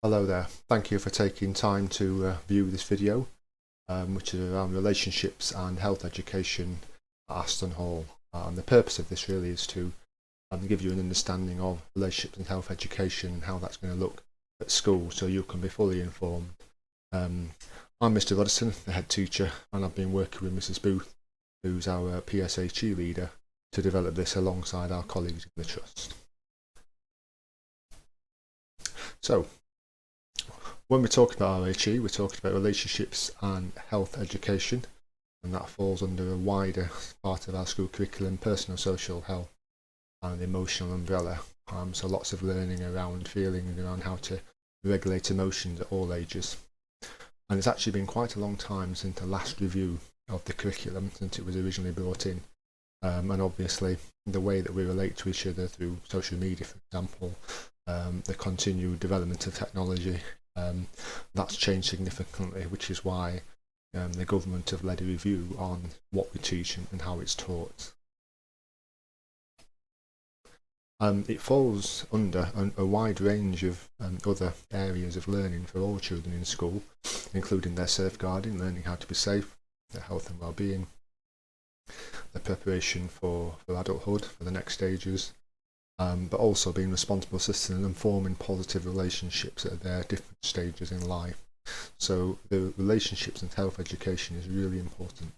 Hello there, thank you for taking time to view this video, which is around relationships and health education at Aston Hall. And the purpose of this really is to give you an understanding of relationships and health education and how that's going to look at school so you can be fully informed. I'm Mr. Aston, the head teacher, and I've been working with Mrs. Booth, who's our PSHE leader, to develop this alongside our colleagues in the Trust. So, when we're talking about RHE, we're talking about relationships and health education, and that falls under a wider part of our school curriculum, personal social health and emotional umbrella. So lots of learning around feeling and around how to regulate emotions at all ages. And it's actually been quite a long time since the last review of the curriculum, since it was originally brought in. And obviously the way that we relate to each other through social media, for example, the continued development of technology, that's changed significantly, which is why the government have led a review on what we teach and how it's taught. It falls under a wide range of other areas of learning for all children in school, including their safeguarding, learning how to be safe, their health and well-being, their preparation for adulthood, for the next stages, but also being responsible citizens and forming positive relationships at their different stages in life. So the relationships and health education is really important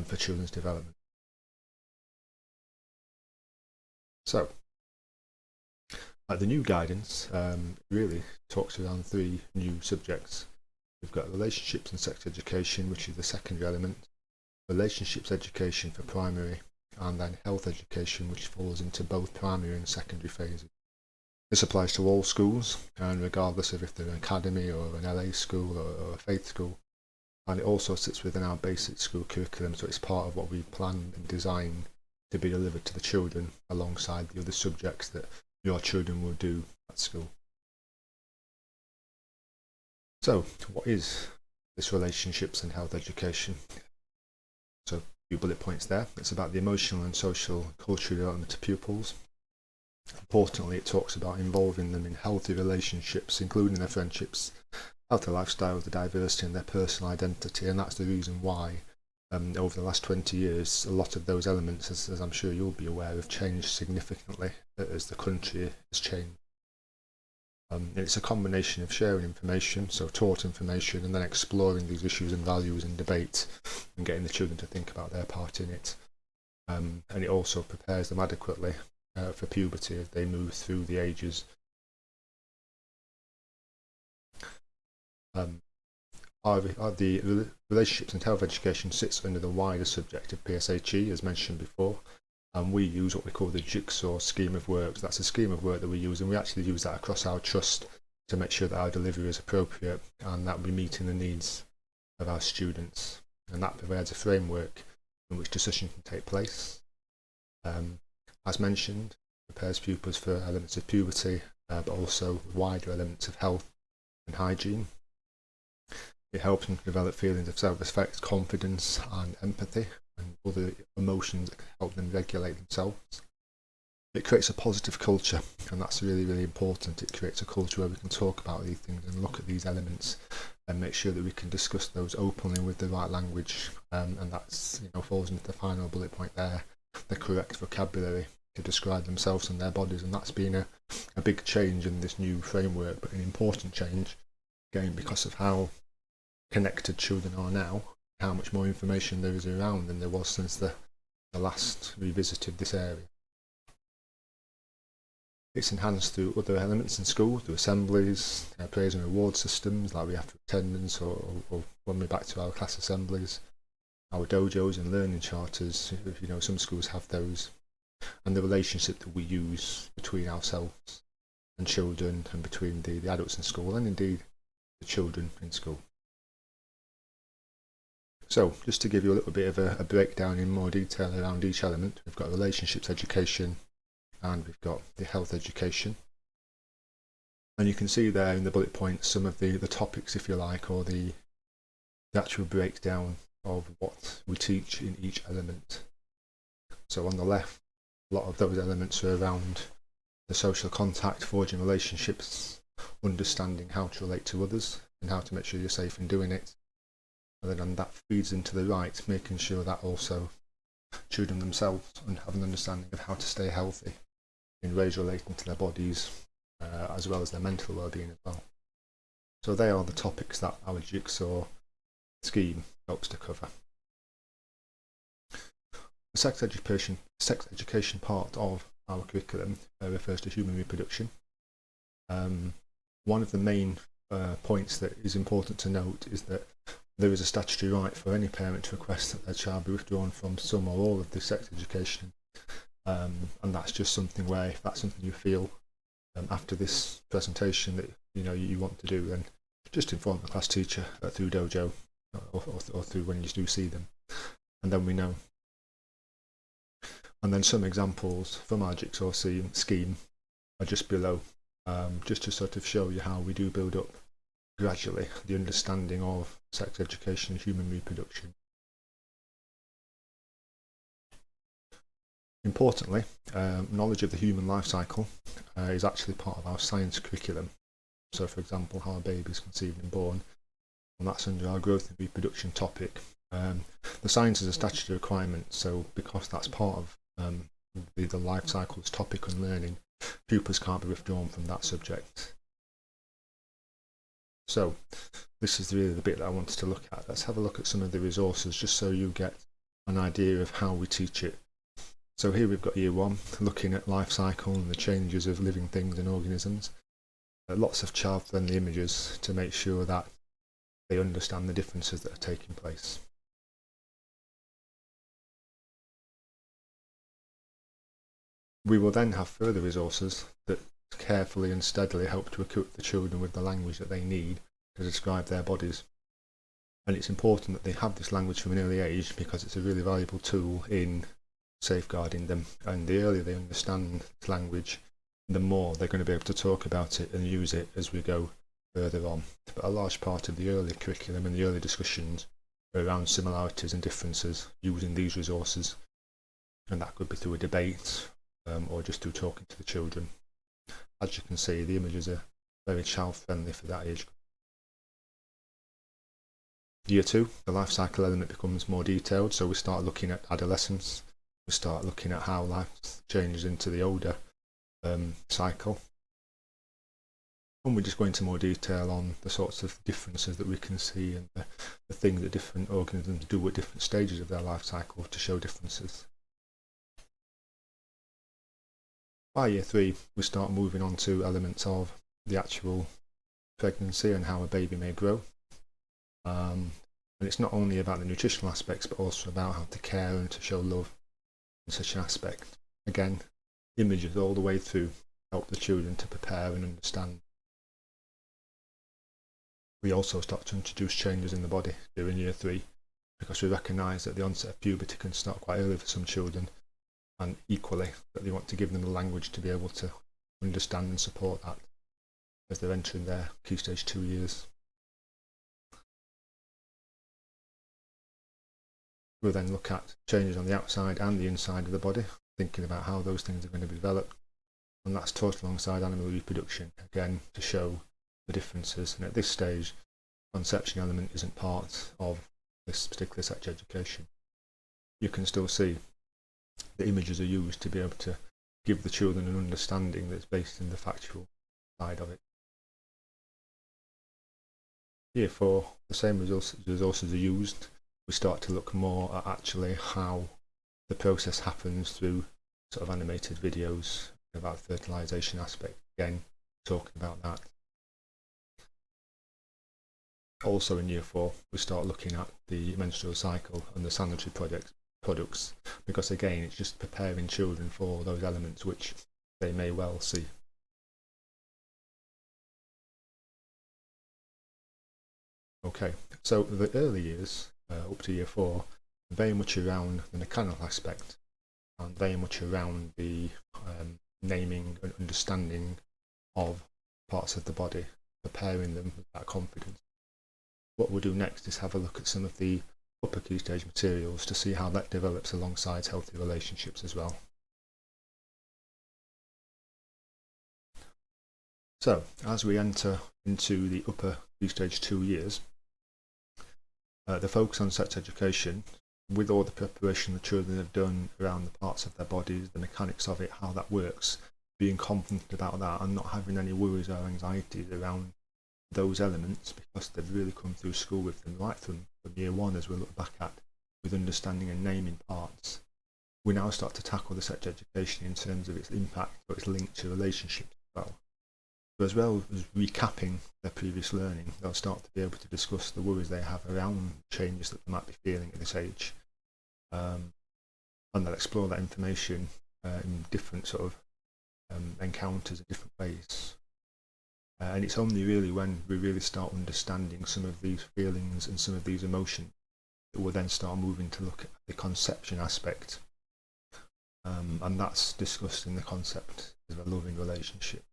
for children's development. So the new guidance really talks around three new subjects. We've got relationships and sex education, which is the secondary element, relationships education for primary, and then health education, which falls into both primary and secondary phases. This applies to all schools, and regardless of if they're an academy or an LA school or a faith school. And it also sits within our basic school curriculum, so it's part of what we plan and design to be delivered to the children alongside the other subjects that your children will do at school. So, what is this relationships and health education? So, a few bullet points there. It's about the emotional and social cultural development of pupils. Importantly, it talks about involving them in healthy relationships, including their friendships, healthy lifestyles, the diversity and their personal identity, and that's the reason why over the last 20 years a lot of those elements, as I'm sure you'll be aware, have changed significantly as the country has changed. It's a combination of sharing information, so taught information, and then exploring these issues and values in debate and getting the children to think about their part in it. And it also prepares them adequately for puberty as they move through the ages. The relationships and health education sits under the wider subject of PSHE, as mentioned before, and we use what we call the jigsaw scheme of work. So that's a scheme of work that we use, and we actually use that across our trust to make sure that our delivery is appropriate and that we're meeting the needs of our students. And that provides a framework in which discussion can take place. As mentioned, prepares pupils for elements of puberty, but also wider elements of health and hygiene. It helps them develop feelings of self-respect, confidence and empathy and other emotions that can help them regulate themselves. It creates a positive culture, and that's really, really important. It creates a culture where we can talk about these things and look at these elements and make sure that we can discuss those openly with the right language, and that's falls into the final bullet point there, the correct vocabulary to describe themselves and their bodies. And that's been a big change in this new framework, but an important change again because of how connected children are now, how much more information there is around than there was since the last revisit of this area. It's enhanced through other elements in school, through assemblies, praise and reward systems like we have for attendance or when we're back to our class assemblies, our dojos and learning charters. Some schools have those, and the relationship that we use between ourselves and children and between the adults in school and indeed the children in school. So, just to give you a little bit of a breakdown in more detail around each element, we've got relationships education and we've got the health education. And you can see there in the bullet points some of the topics, if you like, or the actual breakdown of what we teach in each element. So on the left, a lot of those elements are around the social contact, forging relationships, understanding how to relate to others and how to make sure you're safe in doing it. And then that feeds into the right, making sure that also children themselves have an understanding of how to stay healthy in ways relating to their bodies, as well as their mental well-being as well. So they are the topics that our jigsaw scheme helps to cover. The sex education part of our curriculum refers to human reproduction. One of the main points that is important to note is that there is a statutory right for any parent to request that their child be withdrawn from some or all of the sex education, and that's just something where, if that's something you feel after this presentation that you want to do, then just inform the class teacher through Dojo or through when you do see them, and then we know. And then some examples from our jigsaw scheme are just below, just to sort of show you how we do build up gradually the understanding of sex education and human reproduction. Importantly, knowledge of the human life cycle is actually part of our science curriculum. So, for example, how a baby is conceived and born, and that's under our growth and reproduction topic. The science is a statutory requirement, so because that's part of the life cycle's topic on learning, pupils can't be withdrawn from that subject. So this is really the bit that I wanted to look at. Let's have a look at some of the resources just so you get an idea of how we teach it. So here we've got year 1, looking at life cycle and the changes of living things and organisms. Lots of child-friendly images to make sure that they understand the differences that are taking place. We will then have further resources that carefully and steadily help to equip the children with the language that they need to describe their bodies. And it's important that they have this language from an early age because it's a really valuable tool in safeguarding them. And the earlier they understand this language, the more they're going to be able to talk about it and use it as we go further on. But a large part of the early curriculum and the early discussions are around similarities and differences using these resources. And that could be through a debate or just through talking to the children. As you can see, the images are very child-friendly for that age. Year 2, the life cycle element becomes more detailed, so we start looking at adolescence, we start looking at how life changes into the older cycle, and we just go into more detail on the sorts of differences that we can see and the things that different organisms do at different stages of their life cycle to show differences. By year 3, we start moving on to elements of the actual pregnancy and how a baby may grow. And it's not only about the nutritional aspects, but also about how to care and to show love in such an aspect. Again, images all the way through help the children to prepare and understand. We also start to introduce changes in the body during year 3 because we recognise that the onset of puberty can start quite early for some children, and equally that they want to give them the language to be able to understand and support that as they're entering their key stage 2 years. We'll then look at changes on the outside and the inside of the body, thinking about how those things are going to be developed, and that's taught alongside animal reproduction, again to show the differences. And at this stage, the conception element isn't part of this particular sex education. You can still see the images are used to be able to give the children an understanding that's based in the factual side of it. Year 4, the same resources are used. We start to look more at actually how the process happens through sort of animated videos about the fertilisation aspect, again talking about that. Also in year 4, we start looking at the menstrual cycle and the sanitary products, because again it's just preparing children for those elements which they may well see. Okay, so the early years up to year 4 are very much around the mechanical aspect and very much around the naming and understanding of parts of the body, preparing them with that confidence. What we'll do next is have a look at some of the upper key stage materials to see how that develops alongside healthy relationships as well. So as we enter into the upper Key Stage 2 years, the focus on sex education, with all the preparation the children have done around the parts of their bodies, the mechanics of it, how that works, being confident about that and not having any worries or anxieties around those elements, because they've really come through school with them right from year one, as we look back at, with understanding and naming parts. We now start to tackle the sex education in terms of its impact or its link to relationships as well as recapping their previous learning. They'll start to be able to discuss the worries they have around changes that they might be feeling at this age, and they'll explore that information in different sort of encounters in different ways. And it's only really when we really start understanding some of these feelings and some of these emotions that we'll then start moving to look at the conception aspect, and that's discussed in the concept of a loving relationship.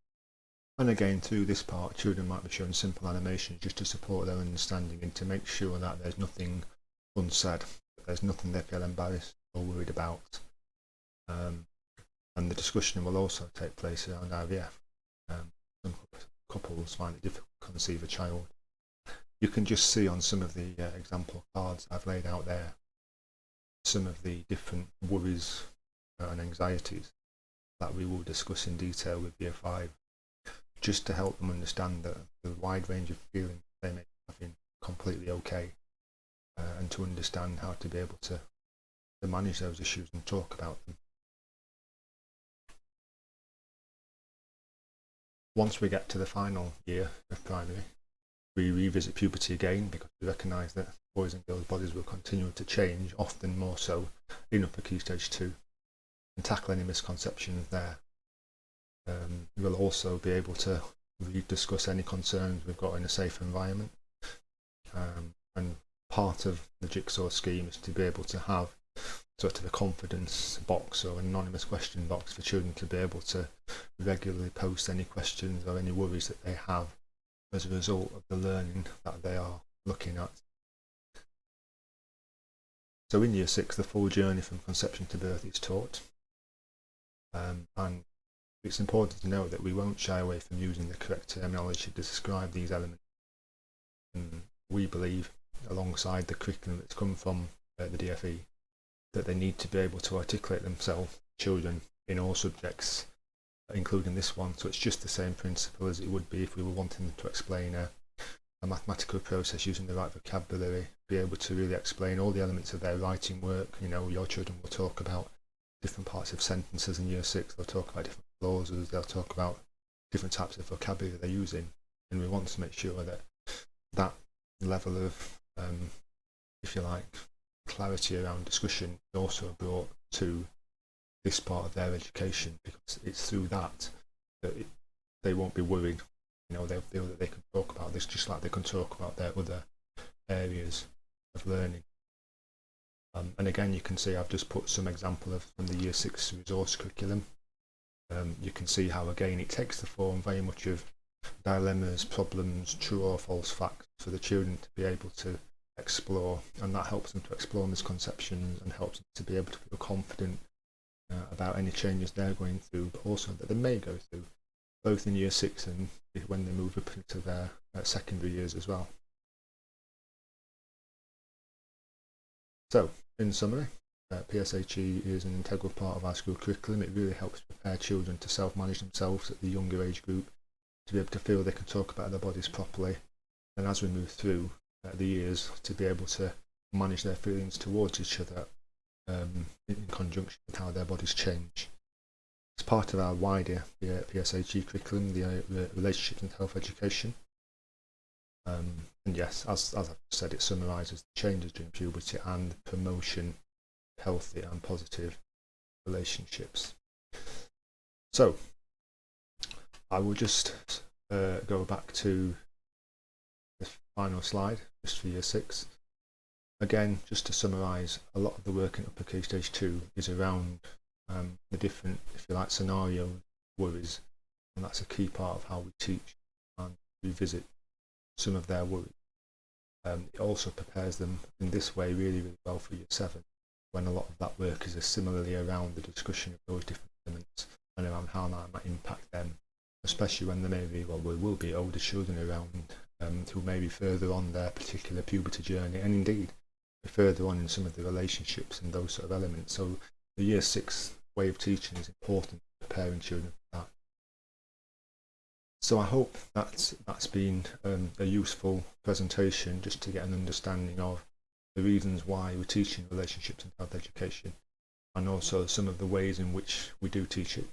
And again, through this part, children might be shown simple animations just to support their understanding and to make sure that there's nothing unsaid, that there's nothing they feel embarrassed or worried about. And the discussion will also take place around IVF. Some couples find it difficult to conceive a child. You can just see on some of the example cards I've laid out there some of the different worries and anxieties that we will discuss in detail with Year 5, just to help them understand that the wide range of feelings they may be having completely okay, and to understand how to be able to manage those issues and talk about them. Once we get to the final year of primary, we revisit puberty again, because we recognise that boys' and girls' bodies will continue to change, often more so in upper Key Stage 2, and tackle any misconceptions there. We'll also be able to discuss any concerns we've got in a safe environment, and part of the jigsaw scheme is to be able to have sort of a confidence box or an anonymous question box for children to be able to regularly post any questions or any worries that they have as a result of the learning that they are looking at. So in Year 6, the full journey from conception to birth is taught, and it's important to note that we won't shy away from using the correct terminology to describe these elements. And we believe, alongside the curriculum that's come from the DFE, that they need to be able to articulate themselves, children, in all subjects, including this one. So it's just the same principle as it would be if we were wanting them to explain a mathematical process using the right vocabulary, be able to really explain all the elements of their writing work. You know, your children will talk about different parts of sentences in Year 6, they'll talk about different clauses, they'll talk about different types of vocabulary they're using, and we want to make sure that that level of, if you like, clarity around discussion is also brought to this part of their education, because it's through that they won't be worried. You know, they'll feel that they can talk about this just like they can talk about their other areas of learning. And again, you can see I've just put some example from the Year 6 resource curriculum. You can see how, again, it takes the form very much of dilemmas, problems, true or false facts for the children to be able to explore, and that helps them to explore misconceptions and helps them to be able to feel confident about any changes they're going through, but also that they may go through, both in Year 6 and when they move up into their secondary years as well. So, in summary, PSHE is an integral part of our school curriculum. It really helps prepare children to self-manage themselves at the younger age group, to be able to feel they can talk about their bodies properly, and as we move through the years, to be able to manage their feelings towards each other in conjunction with how their bodies change. It's part of our wider PSHE curriculum, the relationships and health education. And yes, as I've said, it summarises the changes during puberty and the promotion of healthy and positive relationships. So, I will just go back to the final slide, just for Year 6. Again, just to summarise, a lot of the work in upper Key Stage 2 is around the different, if you like, scenario worries, and that's a key part of how we teach and revisit some of their worries. It also prepares them in this way really, really well for Year 7, when a lot of that work is similarly around the discussion of those different elements and around how that might impact them as especially when there may be, well, there will be older children around who may be further on their particular puberty journey, and indeed further on in some of the relationships and those sort of elements. So the Year 6 way of teaching is important for preparing children for that. So I hope that's been a useful presentation, just to get an understanding of the reasons why we're teaching relationships in health education, and also some of the ways in which we do teach it.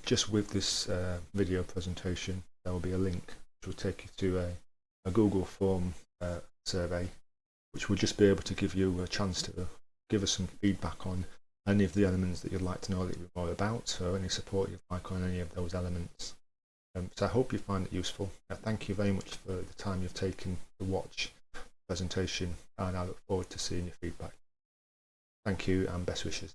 Just with this video presentation, there will be a link which will take you to a Google form survey, which will just be able to give you a chance to give us some feedback on any of the elements that you'd like to know a little bit more about, or any support you'd like on any of those elements. So I hope you find it useful. Thank you very much for the time you've taken to watch the presentation, and I look forward to seeing your feedback. Thank you and best wishes.